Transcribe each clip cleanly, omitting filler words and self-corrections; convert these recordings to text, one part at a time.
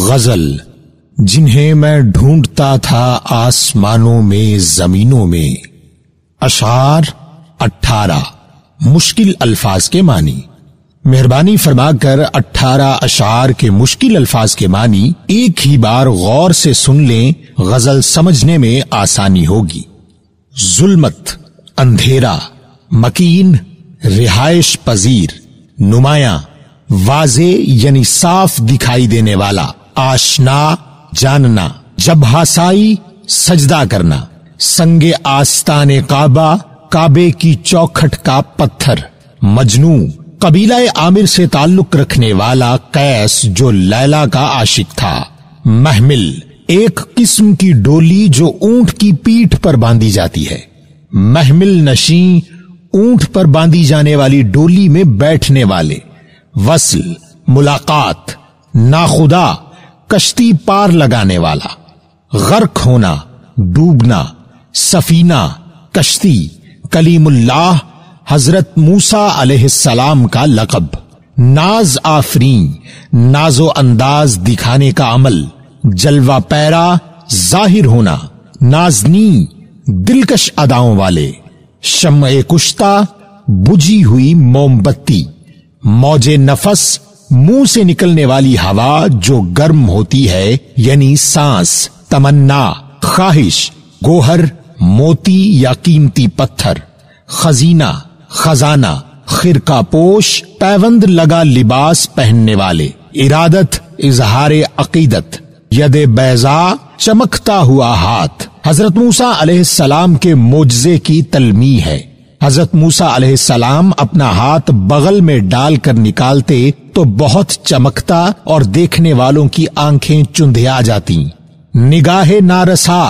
غزل جنہیں میں ڈھونڈتا تھا آسمانوں میں زمینوں میں. اشعار 18 مشکل الفاظ کے معنی. مہربانی فرما کر 18 اشعار کے مشکل الفاظ کے معنی ایک ہی بار غور سے سن لیں، غزل سمجھنے میں آسانی ہوگی. ظلمت اندھیرا، مکین رہائش پذیر، نمایاں واضح یعنی صاف دکھائی دینے والا، آشنا جاننا، جب ہاسائی سجدہ کرنا، سنگ آستان کعبہ کعبے کی چوکھٹ کا پتھر، مجنوں قبیلہ عامر سے تعلق رکھنے والا قیس جو لیلا کا عاشق تھا. محمل ایک قسم کی ڈولی جو اونٹ کی پیٹھ پر باندھی جاتی ہے. محمل نشین اونٹ پر باندھی جانے والی ڈولی میں بیٹھنے والے. وصل ملاقات، ناخدا کشتی پار لگانے والا. غرق ہونا ڈوبنا، سفینہ کشتی. کلیم اللہ حضرت موسیٰ علیہ السلام کا لقب. ناز آفرین ناز و انداز دکھانے کا عمل. جلوہ پیرا ظاہر ہونا، نازنی دلکش اداؤں والے. شمع کشتہ بجھی ہوئی موم بتی. موج نفس منہ سے نکلنے والی ہوا جو گرم ہوتی ہے یعنی سانس. تمنا خواہش، گوہر موتی یا قیمتی پتھر. خزینہ خزانہ، خرقہ پوش پیوند لگا لباس پہننے والے. ارادت اظہار عقیدت. ید بیضاء چمکتا ہوا ہاتھ. حضرت موسیٰ علیہ السلام کے معجزے کی تلمیح ہے. حضرت موسیٰ علیہ السلام اپنا ہاتھ بغل میں ڈال کر نکالتے تو بہت چمکتا اور دیکھنے والوں کی آنکھیں چندھیا جاتی. نگاہ نارسا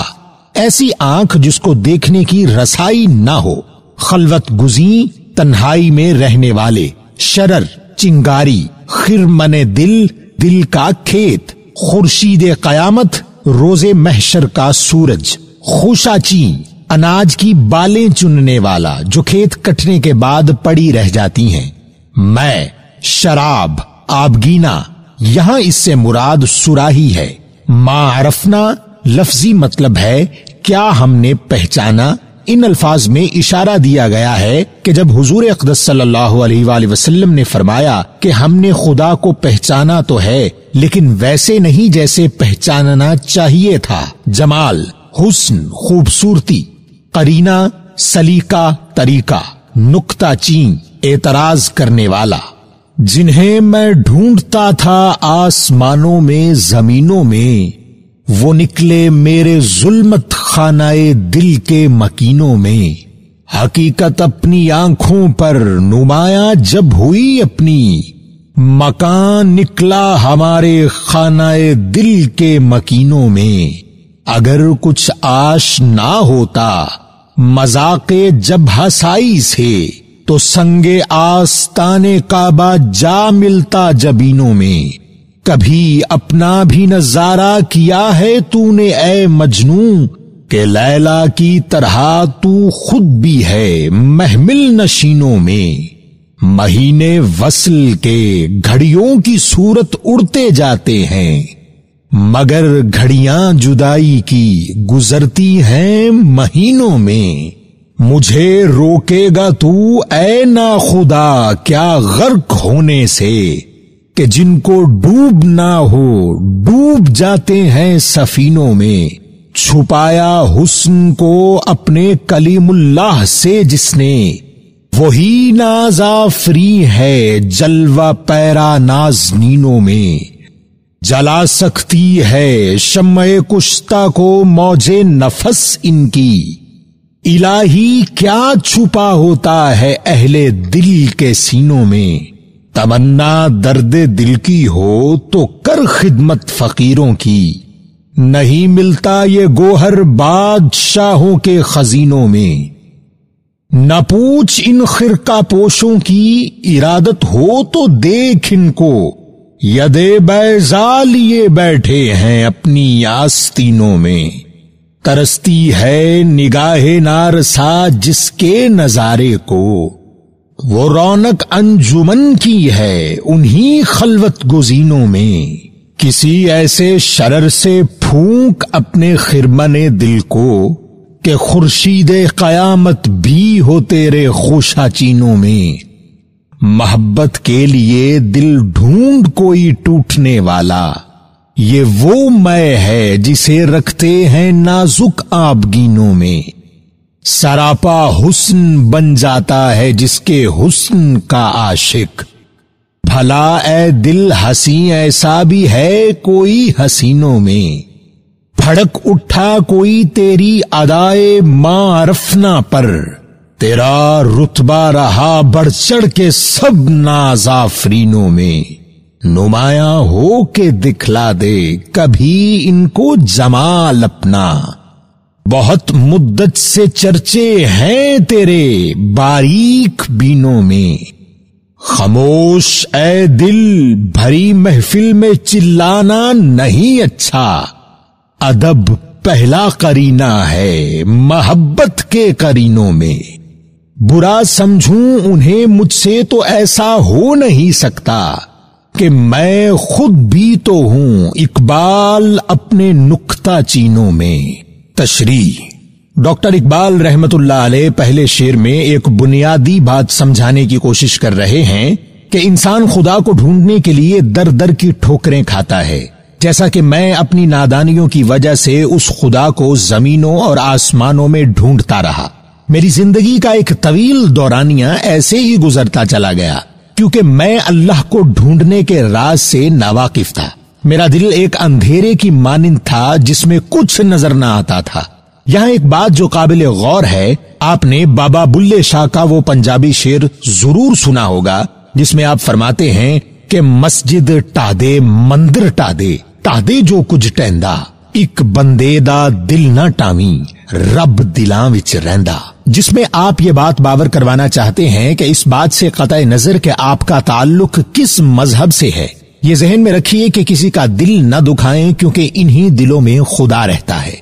ایسی آنکھ جس کو دیکھنے کی رسائی نہ ہو. خلوت گزیں تنہائی میں رہنے والے. شرر چنگاری. خرمن دل دل کا کھیت. خورشید قیامت روز محشر کا سورج. خوشاچی اناج کی بالیں چننے والا جو کھیت کٹنے کے بعد پڑی رہ جاتی ہیں. میں شراب آبگینا، یہاں اس سے مراد سراہی ہے. ما عرفنا لفظی مطلب ہے کیا ہم نے پہچانا. ان الفاظ میں اشارہ دیا گیا ہے کہ جب حضور اقدس صلی اللہ علیہ وآلہ وسلم نے فرمایا کہ ہم نے خدا کو پہچانا تو ہے لیکن ویسے نہیں جیسے پہچاننا چاہیے تھا. جمال حسن خوبصورتی. قرینہ سلیقہ طریقہ. نکتہ چین اعتراض کرنے والا. جنہیں میں ڈھونڈتا تھا آسمانوں میں زمینوں میں، وہ نکلے میرے ظلمت خانہ دل کے مکینوں میں. حقیقت اپنی آنکھوں پر نمایاں جب ہوئی اپنی، مکان نکلا ہمارے خانہ دل کے مکینوں میں. اگر کچھ آش نہ ہوتا مذاق جب ہسائی سے، تو سنگ آستان کعبہ جا ملتا جبینوں میں. کبھی اپنا بھی نظارہ کیا ہے تو نے اے مجنوں، کہ لیلا کی طرح تو خود بھی ہے محمل نشینوں میں. مہینے وصل کے گھڑیوں کی صورت اڑتے جاتے ہیں، مگر گھڑیاں جدائی کی گزرتی ہیں مہینوں میں. مجھے روکے گا تو اے ناخدا کیا غرق ہونے سے، کہ جن کو ڈوب نہ ہو ڈوب جاتے ہیں سفینوں میں. چھپایا حسن کو اپنے کلیم اللہ سے جس نے، وہی ناز آفریں ہے جلوہ پیرا نازنینوں میں. جلا سکتی ہے شمع کشتہ کو موج نفس ان کی، الہی کیا چھپا ہوتا ہے اہل دل کے سینوں میں. تمنا درد دل کی ہو تو کر خدمت فقیروں کی، نہیں ملتا یہ گوہر بادشاہوں کے خزینوں میں. نہ پوچھ ان خرقہ پوشوں کی، ارادت ہو تو دیکھ ان کو، ید بیضاء لیے بیٹھے ہیں اپنی آستینوں میں. ترستی ہے نگاہ نارسا جس کے نظارے کو، وہ رونق انجمن کی ہے انہی خلوت گزینوں میں. کسی ایسے شرر سے پھونک اپنے خرمن دل کو کہ خورشید قیامت بھی ہو تیرے خوشا چینوں میں. محبت کے لیے دل ڈھونڈ کوئی ٹوٹنے والا، یہ وہ میں ہے جسے رکھتے ہیں نازک آبگینوں میں. سراپا حسن بن جاتا ہے جس کے حسن کا عاشق. بھلا اے دل حسین ایسا بھی ہے کوئی حسینوں میں. پھڑک اٹھا کوئی تیری ادائے معرفنا پر، تیرا رتبہ رہا بڑھ چڑھ کے سب نازافرینوں میں. نمایاں ہو کے دکھلا دے کبھی ان کو جمال اپنا، بہت مدت سے چرچے ہیں تیرے باریک بینوں میں. خاموش اے دل، بھری محفل میں چلانا نہیں اچھا. ادب پہلا قرینہ ہے محبت کے قرینوں میں. برا سمجھوں انہیں مجھ سے تو ایسا ہو نہیں سکتا کہ میں خود بھی تو ہوں اقبال اپنے نکتہ چینوں میں. تشریح: ڈاکٹر اقبال رحمت اللہ علیہ پہلے شعر میں ایک بنیادی بات سمجھانے کی کوشش کر رہے ہیں کہ انسان خدا کو ڈھونڈنے کے لیے در در کی ٹھوکریں کھاتا ہے. جیسا کہ میں اپنی نادانیوں کی وجہ سے اس خدا کو زمینوں اور آسمانوں میں ڈھونڈتا رہا. میری زندگی کا ایک طویل دورانیہ ایسے ہی گزرتا چلا گیا کیونکہ میں اللہ کو ڈھونڈنے کے راز سے ناواقف تھا. میرا دل ایک اندھیرے کی مانند تھا جس میں کچھ نظر نہ آتا تھا. یہاں ایک بات جو قابل غور ہے، آپ نے بابا بلے شاہ کا وہ پنجابی شعر ضرور سنا ہوگا جس میں آپ فرماتے ہیں کہ مسجد ٹا دے مندر ٹا دے جو کچھ ٹیندا، ایک بندے دا دل نہ ٹاویں رب دلاں وچ رہندا. جس میں آپ یہ بات باور کروانا چاہتے ہیں کہ اس بات سے قطع نظر کہ آپ کا تعلق کس مذہب سے ہے، یہ ذہن میں رکھیے کہ کسی کا دل نہ دکھائیں کیونکہ انہی دلوں میں خدا رہتا ہے.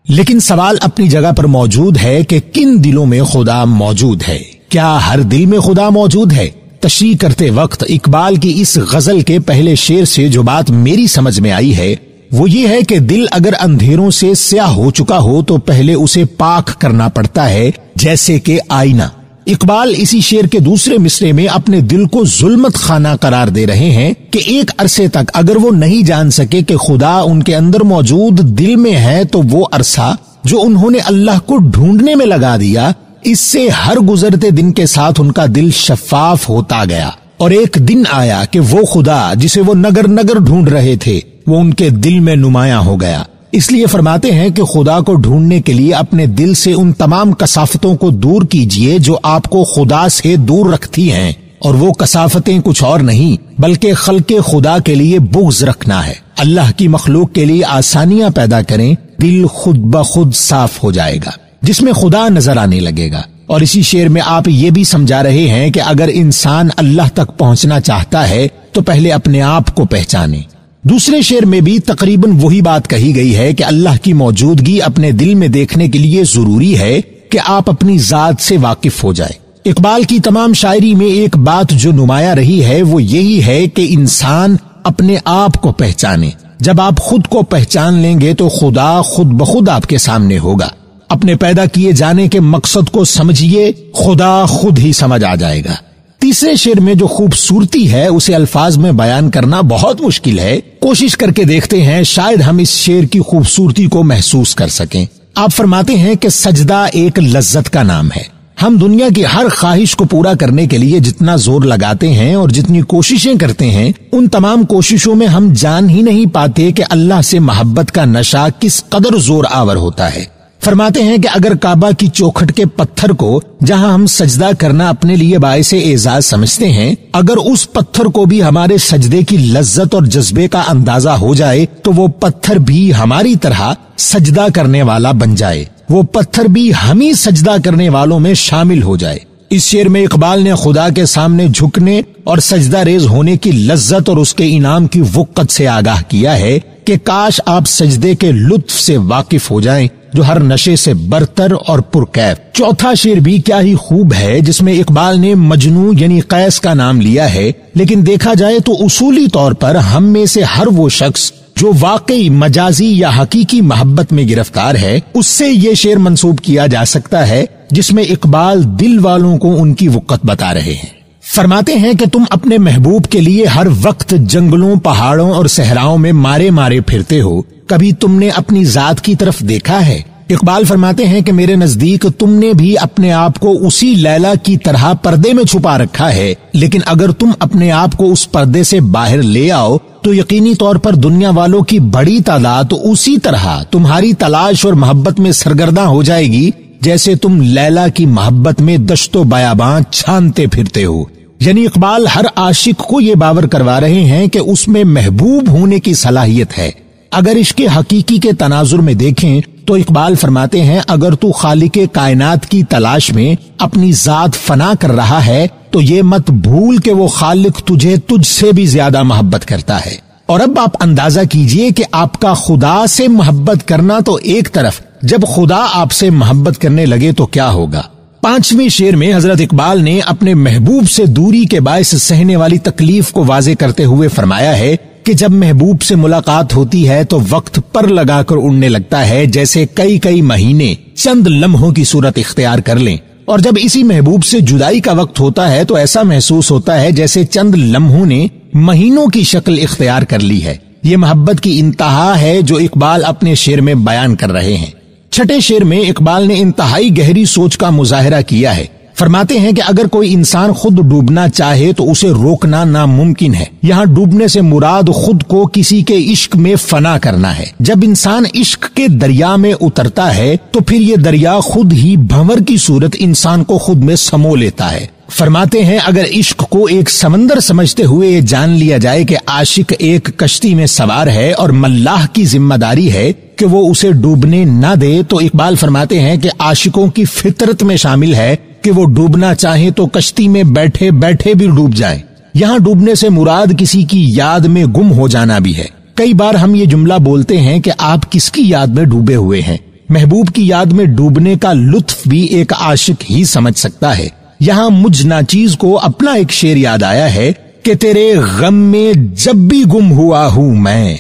لیکن سوال اپنی جگہ پر موجود ہے کہ کن دلوں میں خدا موجود ہے؟ کیا ہر دل میں خدا موجود ہے؟ تشریح کرتے وقت اقبال کی اس غزل کے پہلے شعر سے جو بات میری سمجھ میں آئی ہے وہ یہ ہے کہ دل اگر اندھیروں سے سیاہ ہو چکا ہو تو پہلے اسے پاک کرنا پڑتا ہے، جیسے کہ آئینہ. اقبال اسی شعر کے دوسرے مصرے میں اپنے دل کو ظلمت خانہ قرار دے رہے ہیں کہ ایک عرصے تک اگر وہ نہیں جان سکے کہ خدا ان کے اندر موجود دل میں ہے تو وہ عرصہ جو انہوں نے اللہ کو ڈھونڈنے میں لگا دیا، اس سے ہر گزرتے دن کے ساتھ ان کا دل شفاف ہوتا گیا. اور ایک دن آیا کہ وہ خدا جسے وہ نگر نگر ڈھونڈ رہے تھے وہ ان کے دل میں نمایاں ہو گیا. اس لیے فرماتے ہیں کہ خدا کو ڈھونڈنے کے لیے اپنے دل سے ان تمام کثافتوں کو دور کیجئے جو آپ کو خدا سے دور رکھتی ہیں، اور وہ کثافتیں کچھ اور نہیں بلکہ خلق خدا کے لیے بغض رکھنا ہے. اللہ کی مخلوق کے لیے آسانیاں پیدا کریں، دل خود بخود صاف ہو جائے گا جس میں خدا نظر آنے لگے گا. اور اسی شعر میں آپ یہ بھی سمجھا رہے ہیں کہ اگر انسان اللہ تک پہنچنا چاہتا ہے تو پہلے اپنے آپ کو پہچانے. دوسرے شعر میں بھی تقریباً وہی بات کہی گئی ہے کہ اللہ کی موجودگی اپنے دل میں دیکھنے کے لیے ضروری ہے کہ آپ اپنی ذات سے واقف ہو جائے. اقبال کی تمام شاعری میں ایک بات جو نمایاں رہی ہے وہ یہی ہے کہ انسان اپنے آپ کو پہچانے. جب آپ خود کو پہچان لیں گے تو خدا خود بخود آپ کے سامنے ہوگا. اپنے پیدا کیے جانے کے مقصد کو سمجھیے، خدا خود ہی سمجھ آ جائے گا. تیسرے شعر میں جو خوبصورتی ہے اسے الفاظ میں بیان کرنا بہت مشکل ہے. کوشش کر کے دیکھتے ہیں، شاید ہم اس شعر کی خوبصورتی کو محسوس کر سکیں. آپ فرماتے ہیں کہ سجدہ ایک لذت کا نام ہے. ہم دنیا کی ہر خواہش کو پورا کرنے کے لیے جتنا زور لگاتے ہیں اور جتنی کوششیں کرتے ہیں، ان تمام کوششوں میں ہم جان ہی نہیں پاتے کہ اللہ سے محبت کا نشہ کس قدر زور آور ہوتا ہے. فرماتے ہیں کہ اگر کعبہ کی چوکھٹ کے پتھر کو جہاں ہم سجدہ کرنا اپنے لیے باعث اعزاز سمجھتے ہیں، اگر اس پتھر کو بھی ہمارے سجدے کی لذت اور جذبے کا اندازہ ہو جائے تو وہ پتھر بھی ہماری طرح سجدہ کرنے والا بن جائے، وہ پتھر بھی ہم ہی سجدہ کرنے والوں میں شامل ہو جائے. اس شعر میں اقبال نے خدا کے سامنے جھکنے اور سجدہ ریز ہونے کی لذت اور اس کے انعام کی وقت سے آگاہ کیا ہے کہ کاش آپ سجدے کے لطف سے واقف ہو جائیں جو ہر نشے سے برتر اور پرکیف۔ چوتھا شعر بھی کیا ہی خوب ہے، جس میں اقبال نے مجنو یعنی قیس کا نام لیا ہے، لیکن دیکھا جائے تو اصولی طور پر ہم میں سے ہر وہ شخص جو واقعی مجازی یا حقیقی محبت میں گرفتار ہے، اس سے یہ شعر منسوب کیا جا سکتا ہے جس میں اقبال دل والوں کو ان کی وقت بتا رہے ہیں۔ فرماتے ہیں کہ تم اپنے محبوب کے لیے ہر وقت جنگلوں، پہاڑوں اور صحراؤں میں مارے مارے پھرتے ہو، کبھی تم نے اپنی ذات کی طرف دیکھا ہے؟ اقبال فرماتے ہیں کہ میرے نزدیک تم نے بھی اپنے آپ کو اسی لیلا کی طرح پردے میں چھپا رکھا ہے، لیکن اگر تم اپنے آپ کو اس پردے سے باہر لے آؤ تو یقینی طور پر دنیا والوں کی بڑی تعداد اسی طرح تمہاری تلاش اور محبت میں سرگرداں ہو جائے گی جیسے تم لیلا کی محبت میں دشت و بیاباں چھانتے پھرتے ہو۔ یعنی اقبال ہر عاشق کو یہ باور کروا رہے ہیں کہ اس میں محبوب ہونے کی صلاحیت ہے۔ اگر عشق حقیقی کے تناظر میں دیکھیں تو اقبال فرماتے ہیں اگر تو خالق کائنات کی تلاش میں اپنی ذات فنا کر رہا ہے تو یہ مت بھول کہ وہ خالق تجھے تجھ سے بھی زیادہ محبت کرتا ہے۔ اور اب آپ اندازہ کیجئے کہ آپ کا خدا سے محبت کرنا تو ایک طرف، جب خدا آپ سے محبت کرنے لگے تو کیا ہوگا۔ پانچویں شعر میں حضرت اقبال نے اپنے محبوب سے دوری کے باعث سہنے والی تکلیف کو واضح کرتے ہوئے فرمایا ہے کہ جب محبوب سے ملاقات ہوتی ہے تو وقت پر لگا کر اڑنے لگتا ہے جیسے کئی مہینے چند لمحوں کی صورت اختیار کر لیں، اور جب اسی محبوب سے جدائی کا وقت ہوتا ہے تو ایسا محسوس ہوتا ہے جیسے چند لمحوں نے مہینوں کی شکل اختیار کر لی ہے۔ یہ محبت کی انتہا ہے جو اقبال اپنے شعر میں بیان کر رہے ہیں۔ چھٹے شعر میں اقبال نے انتہائی گہری سوچ کا مظاہرہ کیا ہے۔ فرماتے ہیں کہ اگر کوئی انسان خود ڈوبنا چاہے تو اسے روکنا ناممکن ہے۔ یہاں ڈوبنے سے مراد خود کو کسی کے عشق میں فنا کرنا ہے۔ جب انسان عشق کے دریا میں اترتا ہے تو پھر یہ دریا خود ہی بھنور کی صورت انسان کو خود میں سمو لیتا ہے۔ فرماتے ہیں اگر عشق کو ایک سمندر سمجھتے ہوئے یہ جان لیا جائے کہ عاشق ایک کشتی میں سوار ہے اور ملاح کی ذمہ داری ہے کہ وہ اسے ڈوبنے نہ دے، تو اقبال فرماتے ہیں کہ عاشقوں کی فطرت میں شامل ہے کہ وہ ڈوبنا چاہیں تو کشتی میں بیٹھے بیٹھے بھی ڈوب جائیں۔ یہاں ڈوبنے سے مراد کسی کی یاد میں گم ہو جانا بھی ہے۔ کئی بار ہم یہ جملہ بولتے ہیں کہ آپ کس کی یاد میں ڈوبے ہوئے ہیں۔ محبوب کی یاد میں ڈوبنے کا لطف بھی ایک عاشق ہی سمجھ سکتا ہے۔ یہاں مجھ ناچیز کو اپنا ایک شعر یاد آیا ہے کہ تیرے غم میں جب بھی گم ہوا ہوں میں،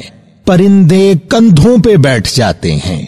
پرندے کندھوں پہ بیٹھ جاتے ہیں۔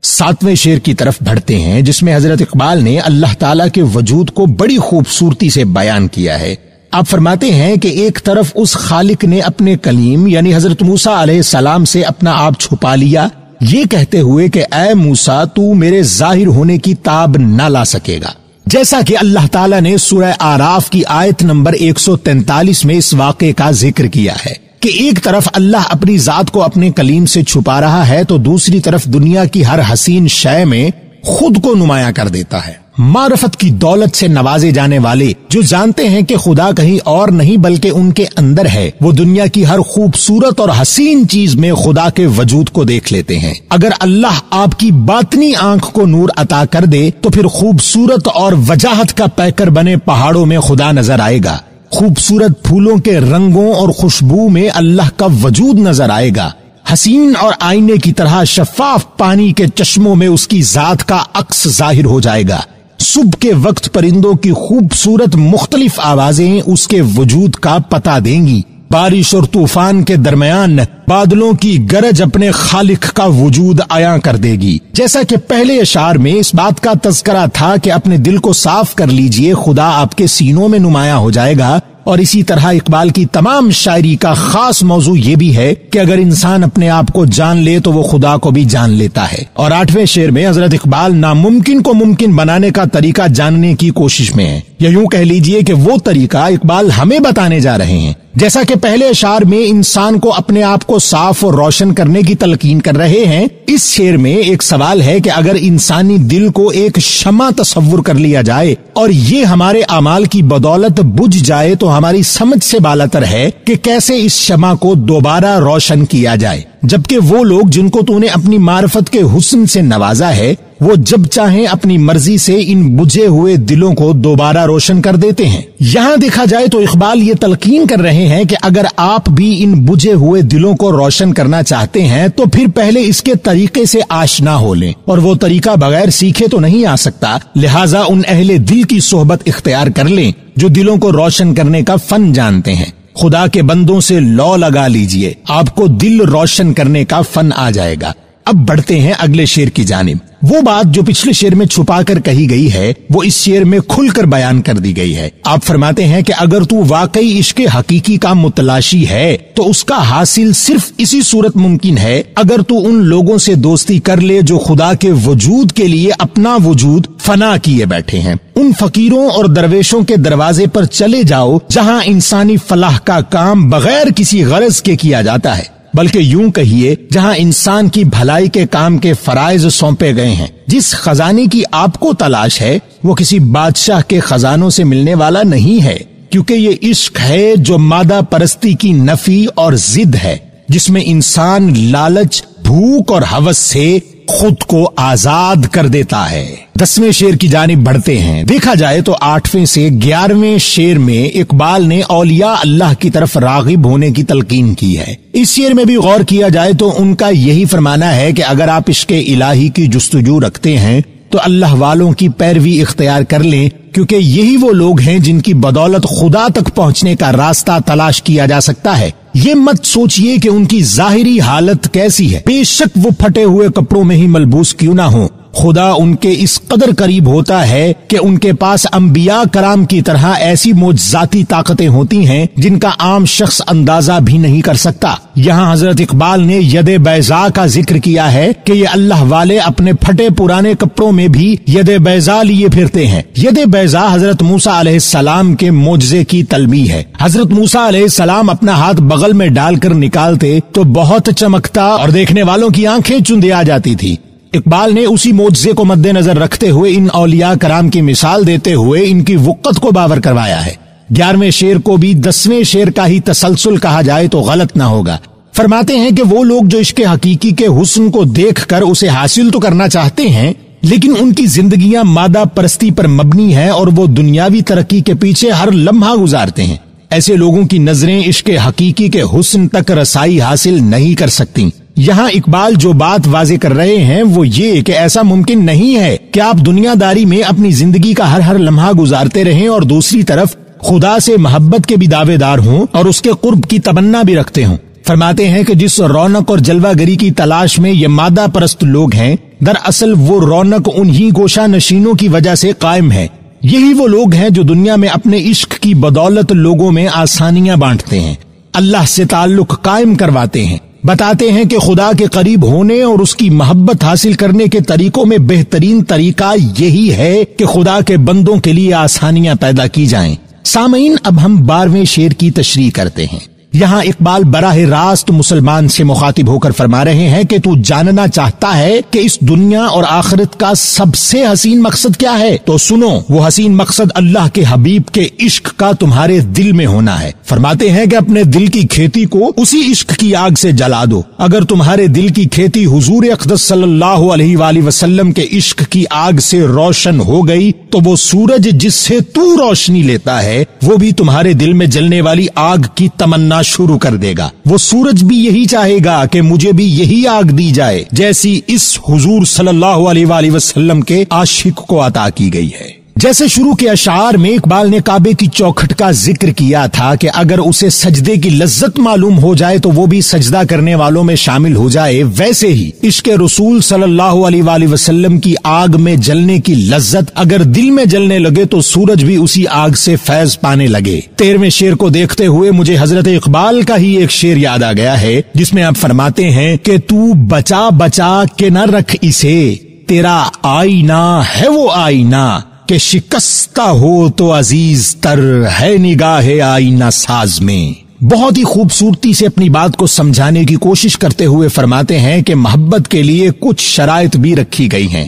ساتویں شعر کی طرف بڑھتے ہیں جس میں حضرت اقبال نے اللہ تعالیٰ کے وجود کو بڑی خوبصورتی سے بیان کیا ہے۔ آپ فرماتے ہیں کہ ایک طرف اس خالق نے اپنے کلیم یعنی حضرت موسیٰ علیہ السلام سے اپنا آپ چھپا لیا، یہ کہتے ہوئے کہ اے موسیٰ تو میرے ظاہر ہونے کی تاب نہ لا سکے گا، جیسا کہ اللہ تعالیٰ نے سورہ آراف کی آیت نمبر 143 میں اس واقعے کا ذکر کیا ہے کہ ایک طرف اللہ اپنی ذات کو اپنے کلیم سے چھپا رہا ہے تو دوسری طرف دنیا کی ہر حسین شے میں خود کو نمایاں کر دیتا ہے۔ معرفت کی دولت سے نوازے جانے والے جو جانتے ہیں کہ خدا کہیں اور نہیں بلکہ ان کے اندر ہے، وہ دنیا کی ہر خوبصورت اور حسین چیز میں خدا کے وجود کو دیکھ لیتے ہیں۔ اگر اللہ آپ کی باطنی آنکھ کو نور عطا کر دے تو پھر خوبصورت اور وجاہت کا پیکر بنے پہاڑوں میں خدا نظر آئے گا، خوبصورت پھولوں کے رنگوں اور خوشبو میں اللہ کا وجود نظر آئے گا، حسین اور آئینے کی طرح شفاف پانی کے چشموں میں اس کی ذات کا عکس ظاہر ہو جائے گا۔ صبح کے وقت پرندوں کی خوبصورت مختلف آوازیں اس کے وجود کا پتہ دیں گی۔ بارش اور طوفان کے درمیان بادلوں کی گرج اپنے خالق کا وجود عیاں کر دے گی۔ جیسا کہ پہلے اشعار میں اس بات کا تذکرہ تھا کہ اپنے دل کو صاف کر لیجئے، خدا آپ کے سینوں میں نمایاں ہو جائے گا، اور اسی طرح اقبال کی تمام شاعری کا خاص موضوع یہ بھی ہے کہ اگر انسان اپنے آپ کو جان لے تو وہ خدا کو بھی جان لیتا ہے۔ اور 8ویں شعر میں حضرت اقبال ناممکن کو ممکن بنانے کا طریقہ جاننے کی کوشش میں ہے، یا یوں کہہ لیجئے کہ وہ طریقہ اقبال ہمیں بتانے جا رہے ہیں۔ جیسا کہ پہلے اشعار میں انسان کو اپنے آپ کو صاف اور روشن کرنے کی تلقین کر رہے ہیں، اس شعر میں ایک سوال ہے کہ اگر انسانی دل کو ایک شمع تصور کر لیا جائے اور یہ ہمارے اعمال کی بدولت بجھ جائے تو ہماری سمجھ سے بالاتر ہے کہ کیسے اس شمع کو دوبارہ روشن کیا جائے، جبکہ وہ لوگ جن کو تو نے اپنی معرفت کے حسن سے نوازا ہے وہ جب چاہیں اپنی مرضی سے ان بجھے ہوئے دلوں کو دوبارہ روشن کر دیتے ہیں۔ یہاں دیکھا جائے تو اقبال یہ تلقین کر رہے ہیں کہ اگر آپ بھی ان بجھے ہوئے دلوں کو روشن کرنا چاہتے ہیں تو پھر پہلے اس کے طریقے سے آشنا ہو لیں، اور وہ طریقہ بغیر سیکھے تو نہیں آ سکتا، لہٰذا ان اہل دل کی صحبت اختیار کر لیں جو دلوں کو روشن کرنے کا فن جانتے ہیں۔ خدا کے بندوں سے لو لگا لیجئے، آپ کو دل روشن کرنے کا فن آ جائے گا۔ اب بڑھتے ہیں اگلے شعر کی جانب۔ وہ بات جو پچھلے شعر میں چھپا کر کہی گئی ہے وہ اس شعر میں کھل کر بیان کر دی گئی ہے۔ آپ فرماتے ہیں کہ اگر تو واقعی عشق حقیقی کا متلاشی ہے تو اس کا حاصل صرف اسی صورت ممکن ہے اگر تو ان لوگوں سے دوستی کر لے جو خدا کے وجود کے لیے اپنا وجود فنا کیے بیٹھے ہیں۔ ان فقیروں اور درویشوں کے دروازے پر چلے جاؤ جہاں انسانی فلاح کا کام بغیر کسی غرض کے کیا جاتا ہے، بلکہ یوں کہیے جہاں انسان کی بھلائی کے کام کے فرائض سونپے گئے ہیں۔ جس خزانے کی آپ کو تلاش ہے وہ کسی بادشاہ کے خزانوں سے ملنے والا نہیں ہے، کیونکہ یہ عشق ہے جو مادہ پرستی کی نفی اور ضد ہے، جس میں انسان لالچ، بھوک اور ہوس سے خود کو آزاد کر دیتا ہے۔ 10ویں شعر کی جانب بڑھتے ہیں۔ دیکھا جائے تو 8ویں سے 11ویں شعر میں اقبال نے اولیاء اللہ کی طرف راغب ہونے کی تلقین کی ہے۔ اس شعر میں بھی غور کیا جائے تو ان کا یہی فرمانا ہے کہ اگر آپ عشق الہی کی جستجو رکھتے ہیں تو اللہ والوں کی پیروی اختیار کر لیں، کیونکہ یہی وہ لوگ ہیں جن کی بدولت خدا تک پہنچنے کا راستہ تلاش کیا جا سکتا ہے۔ یہ مت سوچئے کہ ان کی ظاہری حالت کیسی ہے، بے شک وہ پھٹے ہوئے کپڑوں میں ہی ملبوس کیوں نہ ہوں، خدا ان کے اس قدر قریب ہوتا ہے کہ ان کے پاس انبیاء کرام کی طرح ایسی معجزاتی طاقتیں ہوتی ہیں جن کا عام شخص اندازہ بھی نہیں کر سکتا۔ یہاں حضرت اقبال نے ید بیضاء کا ذکر کیا ہے کہ یہ اللہ والے اپنے پھٹے پرانے کپڑوں میں بھی ید بیضاء لیے پھرتے ہیں۔ ید بیضاء حضرت موسیٰ علیہ السلام کے معجزے کی تلبیہ ہے۔ حضرت موسیٰ علیہ السلام اپنا ہاتھ بغل میں ڈال کر نکالتے تو بہت چمکتا اور دیکھنے والوں کی آنکھیں چندے آ جاتی تھی۔ اقبال نے اسی معجزے کو مد نظر رکھتے ہوئے ان اولیاء کرام کی مثال دیتے ہوئے ان کی وقت کو باور کروایا ہے۔ 11ویں شعر کو بھی 10ویں شعر کا ہی تسلسل کہا جائے تو غلط نہ ہوگا۔ فرماتے ہیں کہ وہ لوگ جو عشق حقیقی کے حسن کو دیکھ کر اسے حاصل تو کرنا چاہتے ہیں، لیکن ان کی زندگیاں مادہ پرستی پر مبنی ہیں اور وہ دنیاوی ترقی کے پیچھے ہر لمحہ گزارتے ہیں۔ ایسے لوگوں کی نظریں عشق حقیقی کے حسن تک رسائی حاصل نہیں کر سکتی۔ یہاں اقبال جو بات واضح کر رہے ہیں وہ یہ کہ ایسا ممکن نہیں ہے کہ آپ دنیا داری میں اپنی زندگی کا ہر لمحہ گزارتے رہیں اور دوسری طرف خدا سے محبت کے بھی دعوے دار ہوں اور اس کے قرب کی تمنا بھی رکھتے ہوں۔ فرماتے ہیں کہ جس رونق اور جلوہ گری کی تلاش میں یہ مادہ پرست لوگ ہیں، دراصل وہ رونق انہی گوشہ نشینوں کی وجہ سے قائم ہے۔ یہی وہ لوگ ہیں جو دنیا میں اپنے عشق کی بدولت لوگوں میں آسانیاں بانٹتے ہیں، اللہ سے تعلق قائم کرواتے ہیں، بتاتے ہیں کہ خدا کے قریب ہونے اور اس کی محبت حاصل کرنے کے طریقوں میں بہترین طریقہ یہی ہے کہ خدا کے بندوں کے لیے آسانیاں پیدا کی جائیں۔ سامعین، اب ہم 12ویں شعر کی تشریح کرتے ہیں۔ یہاں اقبال براہ راست مسلمان سے مخاطب ہو کر فرما رہے ہیں کہ تو جاننا چاہتا ہے کہ اس دنیا اور آخرت کا سب سے حسین مقصد کیا ہے، تو سنو، وہ حسین مقصد اللہ کے حبیب کے عشق کا تمہارے دل میں ہونا ہے۔ فرماتے ہیں کہ اپنے دل کی کھیتی کو اسی عشق کی آگ سے جلا دو۔ اگر تمہارے دل کی کھیتی حضور اقدس صلی اللہ علیہ وآلہ وسلم کے عشق کی آگ سے روشن ہو گئی تو وہ سورج جس سے تو روشنی لیتا ہے وہ بھی تمہارے دل میں جلنے والی آگ کی تمنا شروع کر دے گا۔ وہ سورج بھی یہی چاہے گا کہ مجھے بھی یہی آگ دی جائے جیسی اس حضور صلی اللہ علیہ وآلہ وسلم کے عاشق کو عطا کی گئی ہے۔ جیسے شروع کے اشعار میں اقبال نے کعبے کی چوکھٹ کا ذکر کیا تھا کہ اگر اسے سجدے کی لذت معلوم ہو جائے تو وہ بھی سجدہ کرنے والوں میں شامل ہو جائے، ویسے ہی عشق رسول صلی اللہ علیہ وآلہ وسلم کی آگ میں جلنے کی لذت اگر دل میں جلنے لگے تو سورج بھی اسی آگ سے فیض پانے لگے۔ 13ویں شعر کو دیکھتے ہوئے مجھے حضرت اقبال کا ہی ایک شعر یاد آ گیا ہے جس میں آپ فرماتے ہیں کہ تو بچا بچا کے نہ رکھ اسے، تیرا آئینہ ہے وہ آئینہ کہ شکستہ ہو تو عزیز تر ہے نگاہ آئینہ ساز میں۔ بہت ہی خوبصورتی سے اپنی بات کو سمجھانے کی کوشش کرتے ہوئے فرماتے ہیں کہ محبت کے لیے کچھ شرائط بھی رکھی گئی ہیں۔